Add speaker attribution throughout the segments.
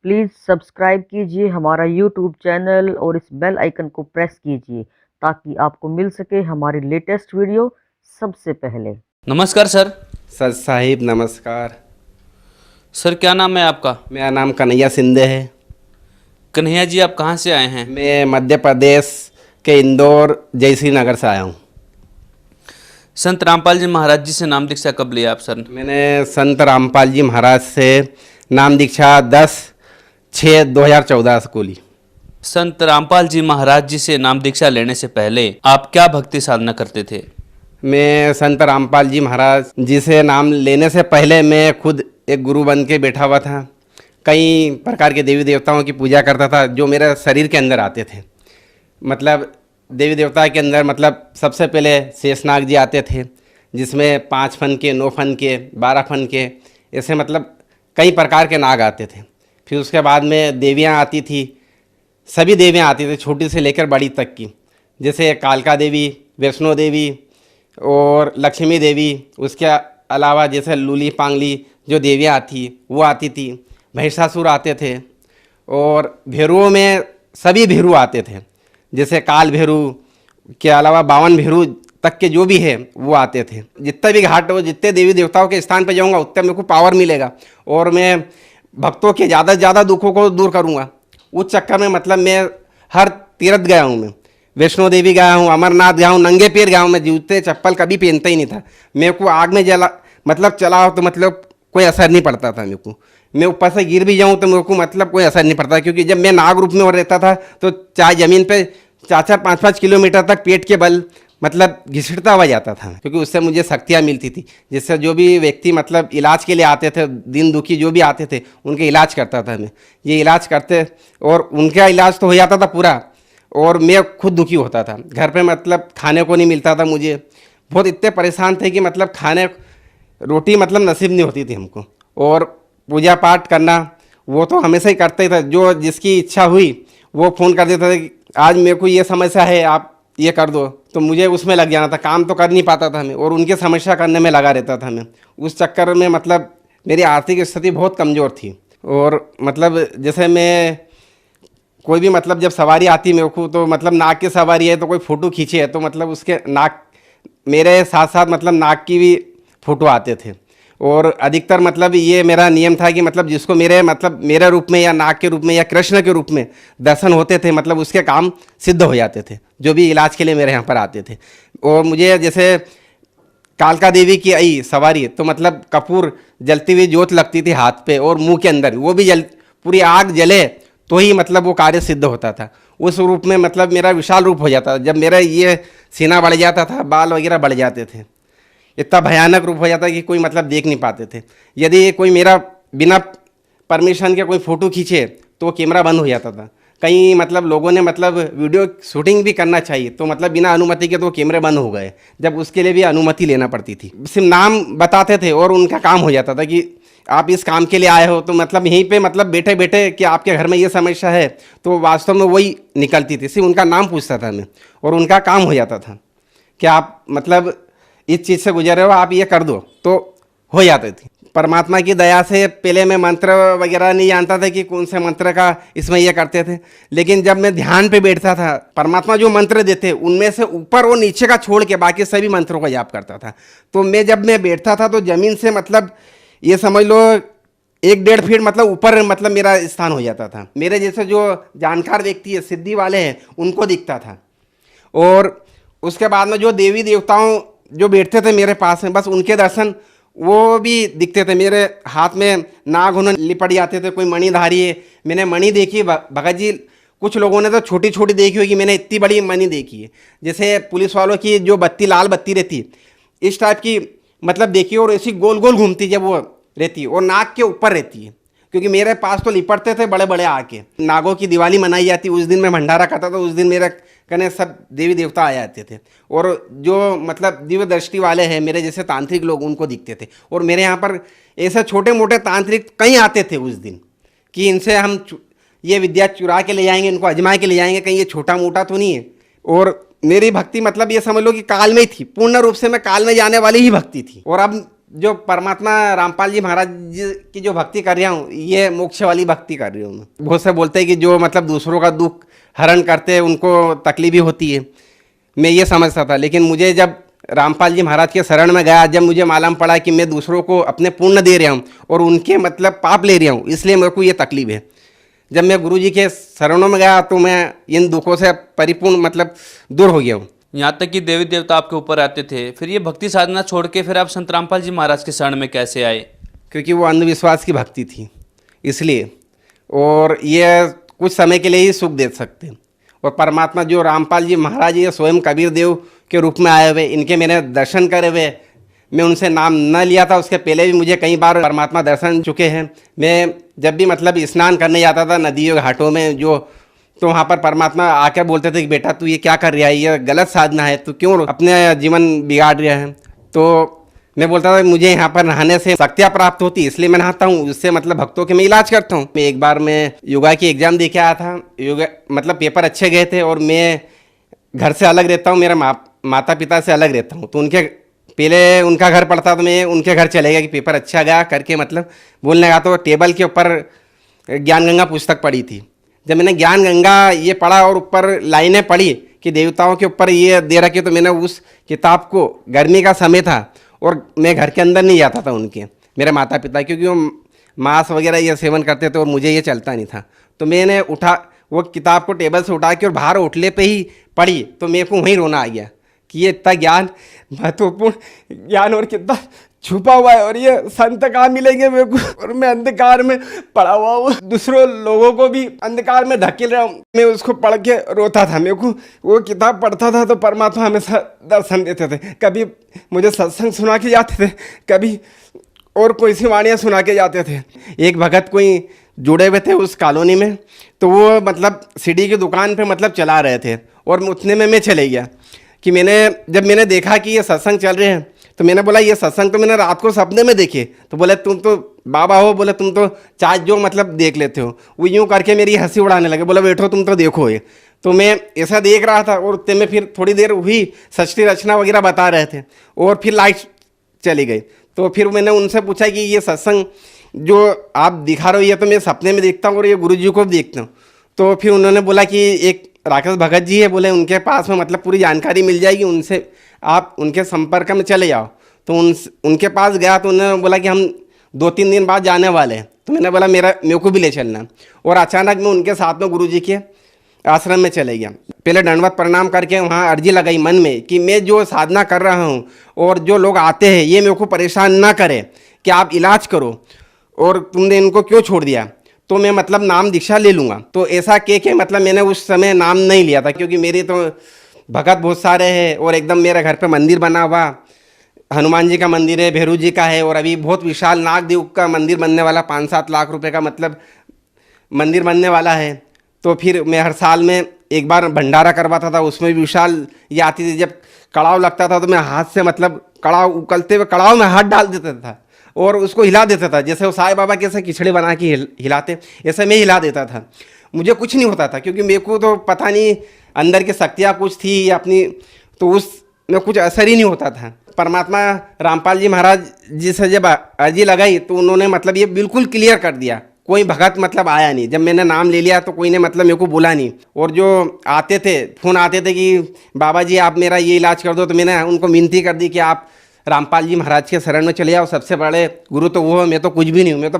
Speaker 1: Please subscribe कीजिए हमारा YouTube channel और इस बेल आइकन को प्रेस कीजिए ताकि आपको मिल सके हमारी लेटेस्ट वीडियो सबसे पहले।
Speaker 2: नमस्कार सर।
Speaker 3: सर साहिब नमस्कार।
Speaker 2: सर क्या नाम है आपका?
Speaker 3: मेरा नाम कन्हैया सिंधे है।
Speaker 2: कन्हैया जी, आप कहाँ से आए हैं?
Speaker 3: मैं मध्य प्रदेश के इंदौर जयश्री नगर से आया हूँ।
Speaker 2: संत रामपाल जी महाराज जी से नाम दीक्षा कब लिया आप सर?
Speaker 3: मैंने संत रामपाल जी महाराज से नाम दीक्षा 10/6/2014 को ली।
Speaker 2: संत रामपाल जी महाराज जी से नाम दीक्षा लेने से पहले आप क्या भक्ति साधना करते थे?
Speaker 3: मैं संत रामपाल जी महाराज जी से नाम लेने से पहले मैं खुद एक गुरु बन के बैठा हुआ था। कई प्रकार के देवी देवताओं की पूजा करता था जो मेरे शरीर के अंदर आते थे। मतलब देवी देवता के अंदर मतलब सबसे पहले शेषनाग जी आते थे, जिसमें 5 फन के, 9 फन के, 12 फन के, ऐसे मतलब कई प्रकार के नाग आते थे। फिर उसके बाद में देवियाँ आती थी, सभी देवियाँ आती थी छोटी से लेकर बड़ी तक की, जैसे कालका देवी, वैष्णो देवी और लक्ष्मी देवी। उसके अलावा जैसे लूली पांगली जो देवियाँ आती वो आती थी। महिषासुर आते थे और भैरुओं में सभी भैरू आते थे, जैसे काल भैरू के अलावा 52 भैरू तक के जो भी है वो आते थे। जितने भी घाट हो, जितने देवी देवताओं के स्थान पर जाऊंगा उतने मेरे को पावर मिलेगा और मैं भक्तों के ज़्यादा से ज़्यादा दुखों को दूर करूंगा। उस चक्कर में मतलब मैं हर तीर्थ गया हूँ। मैं वैष्णो देवी गया हूँ, अमरनाथ गया हूँ, नंगे पैर गया हूँ। मैं जूते चप्पल कभी पहनता ही नहीं था। मेरे को आग में जला मतलब चला हो तो मतलब कोई असर नहीं पड़ता था मेरे को। मैं ऊपर से गिर भी जाऊँ तो मेरे को मतलब कोई असर नहीं पड़ता, क्योंकि जब मैं नाग रूप में और रहता था तो चाहे ज़मीन पे 4-4 5-5 किलोमीटर तक पेट के बल मतलब घिसटता हुआ जाता था, क्योंकि उससे मुझे शक्तियाँ मिलती थी। जिससे जो भी व्यक्ति मतलब इलाज के लिए आते थे, दिन दुखी जो भी आते थे, उनके इलाज करता था मैं। ये इलाज करते और उनका इलाज तो हो जाता था पूरा और मैं खुद दुखी होता था। घर पे मतलब खाने को नहीं मिलता था मुझे, बहुत इतने परेशान थे कि मतलब खाने रोटी मतलब नसीब नहीं होती थी हमको। और पूजा पाठ करना वो तो हमेशा ही करते ही था। जो जिसकी इच्छा हुई वो फ़ोन कर देता था कि आज मेरे को ये समस्या है, आप ये कर दो, तो मुझे उसमें लग जाना था। काम तो कर नहीं पाता था मैं और उनकी समस्या करने में लगा रहता था मैं। उस चक्कर में मतलब मेरी आर्थिक स्थिति बहुत कमज़ोर थी। और मतलब जैसे मैं कोई भी मतलब जब सवारी आती मेरे को, तो मतलब नाग की सवारी है तो कोई फ़ोटो खींचे है तो मतलब उसके नाग मेरे साथ साथ मतलब नाग की भी फ़ोटो आते थे। और अधिकतर मतलब ये मेरा नियम था कि मतलब जिसको मेरे मतलब मेरे रूप में या नाग के रूप में या कृष्ण के रूप में दर्शन होते थे, मतलब उसके काम सिद्ध हो जाते थे, जो भी इलाज के लिए मेरे यहाँ पर आते थे। और मुझे जैसे कालका देवी की आई सवारी तो मतलब कपूर जलती हुई जोत लगती थी हाथ पे और मुंह के अंदर, वो भी जल पूरी आग जले तो ही मतलब वो कार्य सिद्ध होता था। उस रूप में मतलब मेरा विशाल रूप हो जाता था। जब मेरा ये सीना बढ़ जाता था, बाल वगैरह बढ़ जाते थे, इतना भयानक रूप हो जाता कि कोई मतलब देख नहीं पाते थे। यदि कोई मेरा बिना परमिशन के कोई फ़ोटो खींचे तो कैमरा बंद हो जाता था। कई मतलब लोगों ने मतलब वीडियो शूटिंग भी करना चाहिए तो मतलब बिना अनुमति के तो कैमरे बंद हो गए, जब उसके लिए भी अनुमति लेना पड़ती थी। सिर्फ नाम बताते थे और उनका काम हो जाता था कि आप इस काम के लिए आए हो, तो मतलब यहीं पे मतलब बैठे बैठे कि आपके घर में ये समस्या है, तो वास्तव में वही निकलती थी। सिर्फ उनका नाम पूछता था मैं और उनका काम हो जाता था कि आप मतलब इस चीज़ से गुजर रहे हो, आप ये कर दो, तो हो जाती थी। परमात्मा की दया से पहले मैं मंत्र वगैरह नहीं जानता था कि कौन से मंत्र का इसमें ये करते थे, लेकिन जब मैं ध्यान पे बैठता था, परमात्मा जो मंत्र देते उनमें से ऊपर और नीचे का छोड़ के बाकी सभी मंत्रों का जाप करता था। तो मैं जब मैं बैठता था तो ज़मीन से मतलब ये समझ लो 1-1.5 फीट मतलब ऊपर मतलब मेरा स्थान हो जाता था। मेरे जैसे जो जानकार व्यक्ति है, सिद्धि वाले हैं, उनको दिखता था। और उसके बाद में जो देवी देवताओं जो बैठते थे मेरे पास में, बस उनके दर्शन वो भी दिखते थे। मेरे हाथ में नाग उन्होंने लिपट जाते थे, कोई मणिधारी है। मैंने मणि देखी भगत जी, कुछ लोगों ने तो छोटी छोटी देखी होगी, मैंने इतनी बड़ी मणि देखी है। जैसे पुलिस वालों की जो बत्ती लाल बत्ती रहती इस टाइप की मतलब देखी, और ऐसी गोल गोल घूमती जब वो रहती है और नाग के ऊपर रहती है। क्योंकि मेरे पास तो लिपटते थे बड़े बड़े आके। नागों की दिवाली मनाई जाती, उस दिन मैं भंडारा खाता था, उस दिन मेरे कने सब देवी देवता आ जाते थे। और जो मतलब दिव्य दृष्टि वाले हैं मेरे जैसे तांत्रिक लोग, उनको दिखते थे। और मेरे यहाँ पर ऐसे छोटे मोटे तांत्रिक कहीं आते थे उस दिन कि इनसे हम ये विद्या चुरा के ले जाएंगे, इनको अजमा के ले जाएंगे, कहीं ये छोटा मोटा तो नहीं है। और मेरी भक्ति मतलब ये समझ लो कि काल में ही थी, पूर्ण रूप से मैं काल में जाने वाली ही भक्ति थी। और अब जो परमात्मा रामपाल जी महाराज जी की जो भक्ति कर रहा हूँ, ये मोक्ष वाली भक्ति कर रही हूँ मैं। बहुत से बोलते हैं कि जो मतलब दूसरों का दुख हरण करते हैं उनको तकलीफ भी होती है, मैं ये समझता था। लेकिन मुझे जब रामपाल जी महाराज के शरण में गया, जब मुझे मालूम पड़ा कि मैं दूसरों को अपने पुण्य दे रहा हूँ और उनके मतलब पाप ले रहा हूँ, इसलिए मेरे को ये तकलीफ है। जब मैं गुरु जी के शरणों में गया तो मैं इन दुखों से परिपूर्ण मतलब दूर हो गया हूँ।
Speaker 2: यहाँ तक कि देवी देवता आपके ऊपर आते थे, फिर ये भक्ति साधना छोड़ के फिर आप संत रामपाल जी महाराज के शरण में कैसे आए?
Speaker 3: क्योंकि वो अंधविश्वास की भक्ति थी इसलिए, और ये कुछ समय के लिए ही सुख दे सकते हैं। और परमात्मा जो रामपाल जी महाराज ये स्वयं कबीर देव के रूप में आए हुए, इनके मैंने दर्शन करे हुए, मैं उनसे नाम न लिया था, उसके पहले भी मुझे कई बार परमात्मा दर्शन चुके हैं। मैं जब भी मतलब स्नान करने जाता था नदियों घाटों में जो, तो वहाँ पर परमात्मा आकर बोलते थे कि बेटा तू ये क्या कर रहा है, ये गलत साधना है, तू क्यों अपने जीवन बिगाड़ रहा है। तो मैं बोलता था मुझे यहाँ पर नहाने से शक्तियाँ प्राप्त होती, इसलिए मैं नहाता हूँ, उससे मतलब भक्तों के मैं इलाज करता हूँ। मैं एक बार मैं योगा की एग्ज़ाम दे के आया था, योगा मतलब पेपर अच्छे गए थे, और मैं घर से अलग रहता हूँ, मेरा माता पिता से अलग रहता हूँ। तो उनके पहले उनका घर पड़ता, तो मैं उनके घर चले गया कि पेपर अच्छा गया करके मतलब बोलने गया। तो टेबल के ऊपर ज्ञान गंगा पुस्तक पड़ी थी। जब मैंने ज्ञान गंगा ये पढ़ा और ऊपर लाइनें पढ़ी कि देवताओं के ऊपर ये दे रखी, तो मैंने उस किताब को, गर्मी का समय था और मैं घर के अंदर नहीं जाता था उनके, मेरे माता पिता, क्योंकि वो मांस वगैरह ये सेवन करते थे और मुझे ये चलता नहीं था। तो मैंने उठा वो किताब को टेबल से उठा के और बाहर ओटले पे ही पढ़ी, तो मेरे को वहीं रोना आ गया कि ये इतना ज्ञान, महत्वपूर्ण ज्ञान और कितना छुपा हुआ है, और ये संत कहाँ मिलेंगे मेरे को, और मैं अंधकार में पड़ा हुआ हूँ, दूसरों लोगों को भी अंधकार में धकेल रहा हूँ। मैं उसको पढ़ के रोता था। मेरे को वो किताब पढ़ता था तो परमात्मा हमेशा दर्शन देते थे। कभी मुझे सत्संग सुना के जाते थे, कभी और कोई सी वाणियाँ सुना के जाते थे। एक भगत कोई जुड़े हुए थे उस कॉलोनी में, तो वो मतलब सीढ़ी की दुकान पे मतलब चला रहे थे, और उतने में मैं चले गया कि जब मैंने देखा कि ये सत्संग चल रहे हैं, तो मैंने बोला ये सत्संग तो मैंने रात को सपने में देखे। तो बोले तुम तो बाबा हो, बोले तुम तो चाहे जो मतलब देख लेते हो। वो यूँ करके मेरी हंसी उड़ाने लगे, बोला बैठो तुम तो देखो ये। तो मैं ऐसा देख रहा था, और उतने में फिर थोड़ी देर हुई, सृष्टि रचना वगैरह बता रहे थे, और फिर लाइट चली गई। तो फिर मैंने उनसे पूछा कि ये सत्संग जो आप दिखा रहे हो ये तो मैं सपने में देखता हूँ और ये गुरु जी को भी देखता हूँ। तो फिर उन्होंने बोला कि एक राकेश भगत जी है, बोले उनके पास में मतलब पूरी जानकारी मिल जाएगी, उनसे आप उनके संपर्क में चले जाओ। तो उनके पास गया तो उन्होंने बोला कि हम 2-3 दिन बाद जाने वाले हैं। तो मैंने बोला मेरे को भी ले चलना। और अचानक मैं उनके साथ में गुरु जी के आश्रम में चले गया। पहले दंडवत प्रणाम करके वहाँ अर्जी लगाई मन में कि मैं जो साधना कर रहा हूँ और जो लोग आते हैं ये मेरे को परेशान ना करे, कि आप इलाज करो, और तुमने इनको क्यों छोड़ दिया, तो मैं मतलब नाम दीक्षा ले लूँगा। तो ऐसा के मतलब मैंने उस समय नाम नहीं लिया था, क्योंकि मेरे तो भगत बहुत सारे हैं, और एकदम मेरे घर पे मंदिर बना हुआ, हनुमान जी का मंदिर है, भैरू जी का है, और अभी बहुत विशाल नागदेव का मंदिर बनने वाला, 5-7 लाख रुपए का मतलब मंदिर बनने वाला है। तो फिर मैं हर साल में एक बार भंडारा करवाता था, उसमें भी विशाल ये आती थी। जब कड़ाव लगता था तो मैं हाथ से मतलब कड़ाव उकलते हुए कड़ाव में हाथ डाल देता था और उसको हिला देता था, जैसे वो साईं बाबा कैसे खिचड़ी बना के हिलाते, ऐसे मैं हिला देता था। मुझे कुछ नहीं होता था, क्योंकि मेरे को तो पता नहीं अंदर की शक्तियाँ कुछ थी अपनी, तो उसमें कुछ असर ही नहीं होता था। परमात्मा रामपाल जी महाराज जी से जब अर्जी लगाई तो उन्होंने मतलब ये बिल्कुल क्लियर कर दिया, कोई भगत मतलब आया नहीं। जब मैंने नाम ले लिया तो कोई ने मतलब मेरे को बोला नहीं। और जो आते थे, फोन आते थे कि बाबा जी आप मेरा ये इलाज कर दो, तो मैंने उनको विनती कर दी कि आप रामपाल जी महाराज के शरण में चले जाओ, सबसे बड़े गुरु तो वो है, मैं तो कुछ भी नहीं हूँ, मैं तो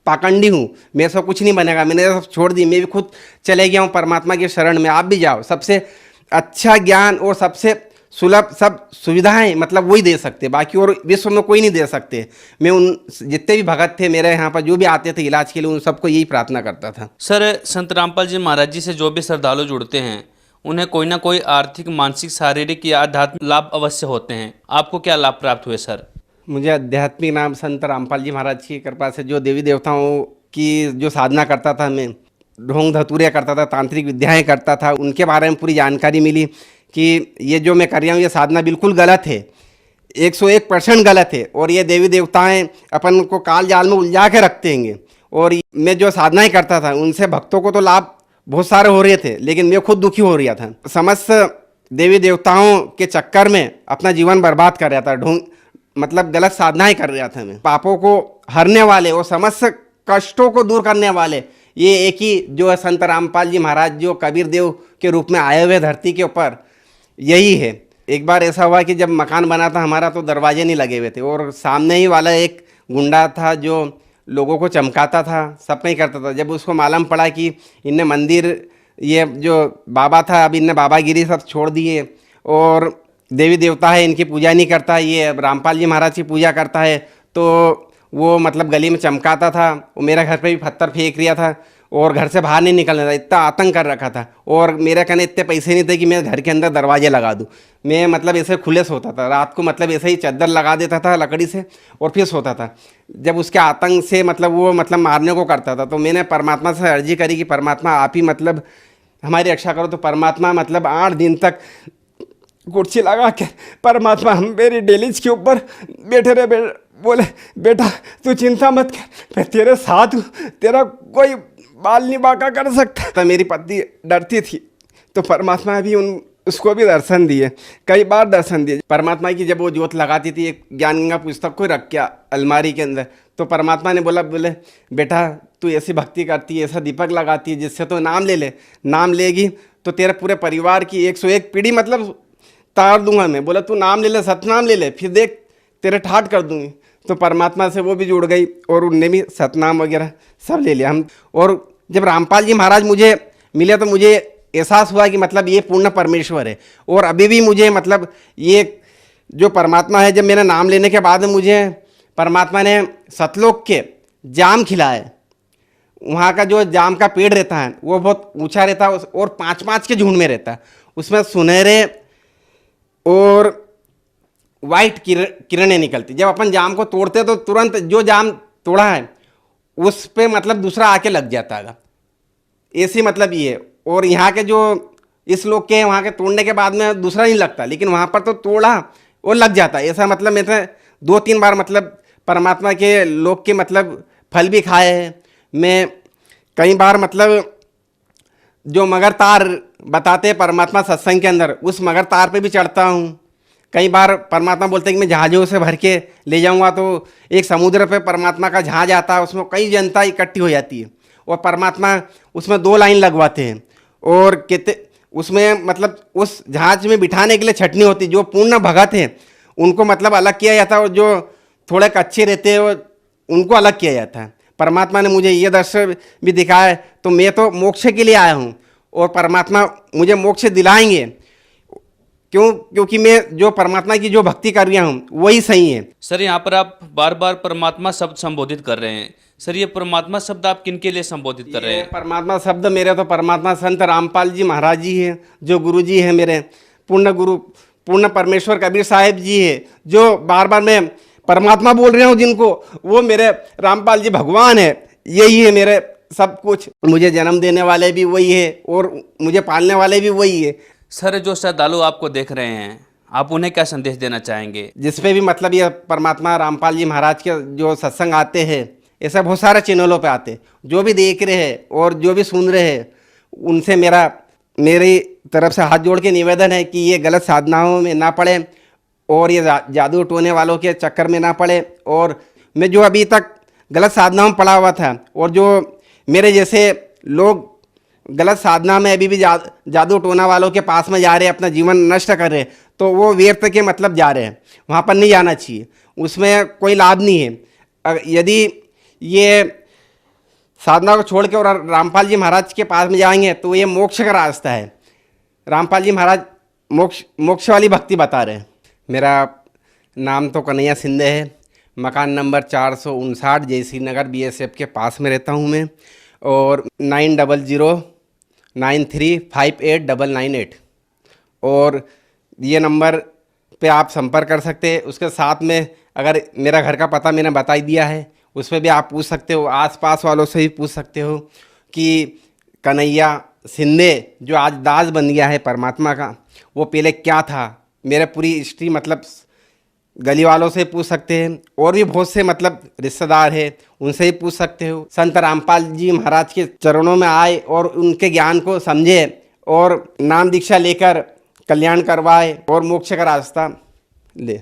Speaker 3: पाखंडी हूँ, मेरे से कुछ नहीं बनेगा। मैंने सब छोड़ दी, मैं भी खुद चले गया हूँ परमात्मा के शरण में, आप भी जाओ। सबसे अच्छा ज्ञान और सबसे सुलभ सब सुविधाएं मतलब वही दे सकते, बाकी और विश्व में कोई नहीं दे सकते। मैं उन जितने भी भगत थे मेरे यहाँ पर जो भी आते थे इलाज के लिए, उन सबको यही प्रार्थना करता था।
Speaker 2: सर, संत रामपाल जी महाराज जी से जो भी श्रद्धालु जुड़ते हैं उन्हें कोई ना कोई आर्थिक, मानसिक, शारीरिक या आध्यात्मिक लाभ अवश्य होते हैं। आपको क्या लाभ प्राप्त हुए सर?
Speaker 3: मुझे आध्यात्मिक नाम संत रामपाल जी महाराज की कृपा से जो देवी देवताओं की जो साधना करता था, मैं ढोंग धतूरे करता था, तांत्रिक विद्याएं करता था, उनके बारे में पूरी जानकारी मिली कि ये जो मैं कर रहा हूँ ये साधना बिल्कुल गलत है, 101% गलत है, और ये देवी देवताएं अपन को काल जाल में उलझा के रखते हैं। और मैं जो साधनाएं करता था उनसे भक्तों को तो लाभ बहुत सारे हो रहे थे, लेकिन मैं खुद दुखी हो रहा था। समस्त देवी देवताओं के चक्कर में अपना जीवन बर्बाद कर रहा था, मतलब गलत साधनाएं कर रहा था मैं। पापों को हरने वाले और समस्त कष्टों को दूर करने वाले ये एक ही जो है संत रामपाल जी महाराज जो कबीर देव के रूप में आए हुए धरती के ऊपर, यही है। एक बार ऐसा हुआ कि जब मकान बना था हमारा तो दरवाजे नहीं लगे हुए थे और सामने ही वाला एक गुंडा था जो लोगों को चमकाता था, सब कहीं करता था। जब उसको मालूम पड़ा कि इनने मंदिर, ये जो बाबा था अब इनने बाबागिरी सब छोड़ दिए और देवी देवता है इनकी पूजा नहीं करता, ये रामपाल जी महाराज की पूजा करता है, तो वो मतलब गली में चमकाता था। वो मेरे घर पे भी पत्थर फेंक रिया था और घर से बाहर नहीं निकलना था, इतना आतंक कर रखा था। और मेरे कहने इतने पैसे नहीं थे कि मैं घर के अंदर दरवाजे लगा दूँ। मैं मतलब ऐसे खुले सोता था, रात को मतलब ऐसे ही चादर लगा देता था लकड़ी से और फिर सोता था। जब उसके आतंक से मतलब वो मतलब मारने को करता था, तो मैंने परमात्मा से अर्जी करी कि परमात्मा आप ही मतलब हमारी रक्षा करो। तो परमात्मा मतलब 8 दिन तक कुर्सी लगा के परमात्मा हम मेरी डेलीज के ऊपर बैठे रहे। बोले बेटा तू चिंता मत कर, मैं तेरे साथ हूँ, तेरा कोई बाल नहीं बांका कर सकता। तो मेरी पत्नी डरती थी, तो परमात्मा भी उसको भी दर्शन दिए, कई बार दर्शन दिए। परमात्मा की जब वो ज्योत लगाती थी एक ज्ञान गंगा पुस्तक को रख के अलमारी के अंदर, तो परमात्मा ने बोले बेटा तू ऐसी भक्ति करती है, ऐसा दीपक लगाती है जिससे तो नाम ले ले, नाम लेगी तो तेरे पूरे परिवार की 101 पीढ़ी मतलब तार दूंगा मैं। बोला तू नाम ले ले, सतनाम ले ले, फिर देख तेरे ठाट कर दूंगी। तो परमात्मा से वो भी जुड़ गई और उनने भी सतनाम वगैरह सब ले लिया हम। और जब रामपाल जी महाराज मुझे मिले तो मुझे एहसास हुआ कि मतलब ये पूर्ण परमेश्वर है। और अभी भी मुझे मतलब ये जो परमात्मा है, जब मेरा नाम लेने के बाद मुझे परमात्मा ने सतलोक के जाम खिलाए। वहाँ का जो जाम का पेड़ रहता है वो बहुत ऊंचा रहता है और 5-5 के झुंड में रहता है। उसमें सुनहरे और वाइट किरणें निकलती। जब अपन जाम को तोड़ते तो तुरंत जो जाम तोड़ा है उस पे मतलब दूसरा आके लग जाता है, ऐसी मतलब ये। और यहाँ के जो इस लोग के वहाँ के तोड़ने के बाद में दूसरा नहीं लगता, लेकिन वहाँ पर तो तोड़ा और लग जाता है। ऐसा मतलब मैं 2-3 बार मतलब परमात्मा के लोग के मतलब फल भी खाए हैं। मैं कई बार मतलब जो मगर तार बताते हैं परमात्मा सत्संग के अंदर, उस मगर तार पे भी चढ़ता हूँ। कई बार परमात्मा बोलते हैं कि मैं जहाज़ों से भर के ले जाऊँगा, तो एक समुद्र पे परमात्मा का जहाज आता है, उसमें कई जनता इकट्ठी हो जाती है और परमात्मा उसमें 2 लाइन लगवाते हैं और कहते उसमें मतलब उस जहाज में बिठाने के लिए छटनी होती। जो पूर्ण भगत हैं उनको मतलब अलग किया जाता है और जो थोड़े कच्चे रहते हैं उनको अलग किया जाता है। परमात्मा ने मुझे ये दर्शन भी दिखाया है, तो मैं तो मोक्ष के लिए आया हूँ और परमात्मा मुझे मोक्ष दिलाएंगे। क्योंकि मैं जो परमात्मा की जो भक्ति कर रहा हूँ वही सही है।
Speaker 2: सर यहाँ पर आप बार बार परमात्मा शब्द संबोधित कर रहे हैं। सर ये परमात्मा शब्द आप किन के लिए संबोधित कर रहे हैं?
Speaker 3: परमात्मा शब्द मेरे तो परमात्मा संत रामपाल जी महाराज जी हैं, जो गुरु जी हैं मेरे, पूर्ण गुरु पूर्ण परमेश्वर कबीर साहिब जी है, जो बार बार मैं परमात्मा बोल रहा हूँ जिनको, वो मेरे रामपाल जी भगवान है। यही है मेरे सब कुछ। मुझे जन्म देने वाले भी वही है और मुझे पालने वाले भी वही है।
Speaker 2: सर जो श्रद्धालु आपको देख रहे हैं, आप उन्हें क्या संदेश देना चाहेंगे?
Speaker 3: जिसपे भी मतलब ये परमात्मा रामपाल जी महाराज के जो सत्संग आते हैं, ऐसा बहुत सारे चैनलों पे आते, जो भी देख रहे हैं और जो भी सुन रहे हैं, उनसे मेरी तरफ से हाथ जोड़ के निवेदन है कि ये गलत साधनाओं में ना पड़े और ये जादू टोने वालों के चक्कर में ना पड़े। और मैं जो अभी तक गलत साधनाओं में पड़ा हुआ था और जो मेरे जैसे लोग गलत साधना में अभी भी जादू टोना वालों के पास में जा रहे हैं, अपना जीवन नष्ट कर रहे हैं, तो वो व्यर्थ के मतलब जा रहे हैं, वहाँ पर नहीं जाना चाहिए, उसमें कोई लाभ नहीं है। यदि ये साधना को छोड़ के और रामपाल जी महाराज के पास में जाएंगे तो ये मोक्ष का रास्ता है। रामपाल जी महाराज मोक्ष वाली भक्ति बता रहे हैं। मेरा नाम तो कन्हैया सिंधे है, मकान नंबर 459 जयसी नगर BSF के पास में रहता हूँ मैं, और 9009358998 और ये नंबर पे आप संपर्क कर सकते हैं। उसके साथ में अगर मेरा घर का पता मैंने बता ही दिया है, उस पर भी आप पूछ सकते हो, आसपास वालों से भी पूछ सकते हो कि कन्हैया सिंधे जो आज दास बन गया है परमात्मा का, वो पहले क्या था। मेरे पूरी हिस्ट्री मतलब गली वालों से पूछ सकते हैं और भी बहुत से मतलब रिश्तेदार हैं, उनसे ही पूछ सकते हो। संत रामपाल जी महाराज के चरणों में आए और उनके ज्ञान को समझे और नाम दीक्षा लेकर कल्याण करवाए और मोक्ष का रास्ता ले।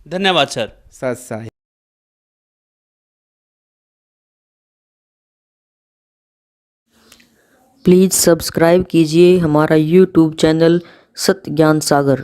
Speaker 2: धन्यवाद सर।
Speaker 3: सत साई।
Speaker 1: प्लीज़ सब्सक्राइब कीजिए हमारा यूट्यूब चैनल सत्य ज्ञान सागर।